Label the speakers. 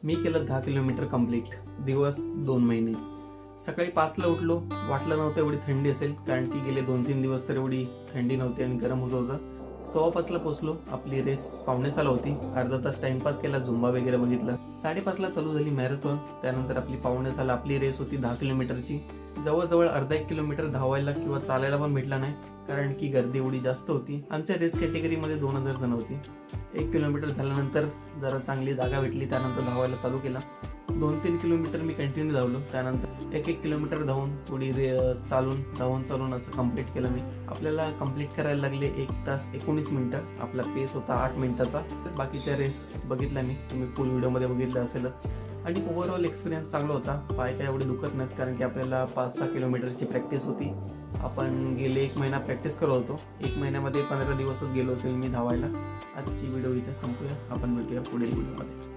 Speaker 1: मी केलं 10 kilometre complete, दिवस 2 महिने. सकाळी 5ला उठलो, वाटलं नव्हतं एवढी थंडी असेल, कारण की गेले 2-3 दिवस तर एवढी थंडी नव्हती आणि गरम होत होतं. 5:15ला पोहोचलो. आपली रेस 5:45ला होती. अर्धा तास टाइमपास केला, झुंबा वगैरे बघितलं. 5:30ला चालू झाली मॅरेथॉन. त्यानंतर आपली 5:45ला आपली रेस होती 10 किलोमीटरची. जवळजवळ अर्धा 1 किलोमीटर धावायला किंवा चालायला पण भेटला नाही, कारण की गर्दी एवढी जास्त होती. आमच्या रेस कॅटेगरीमध्ये 2000 जण होती. 1 किलोमीटर झाल्यानंतर जरा चांगली जागा भेटली, त्यानंतर धावायला चालू केला. 2-3 किलोमीटर मी कंटिन्यू धावलो. त्यानंतर 1-1 किलोमीटर धावून थोडी चालून असं कंप्लीट केलं मी. आपल्याला कंप्लीट करायला लागले 1 तास 19 मिनिटं. आपला पेस होता 8 मिनिटाचा. बाकीच्या रेस बघितल्या मी, तुम्ही फुल व्हिडिओमध्ये बघितलं असेलच. आणि ओव्हरऑल एक्सपिरियन्स चांगला होता. पाय काय एवढे दुखत नाहीत, कारण की आपल्याला 5-6 किलोमीटरची प्रॅक्टिस होती. आपण गेले 1 महिना प्रॅक्टिस करत होतो. 1 महिन्यामध्ये 15 दिवसच गेलो असेल मी धावायला. आजची व्हिडिओ इथे संपूया. आपण भेटूया पुढील व्हिडिओमध्ये.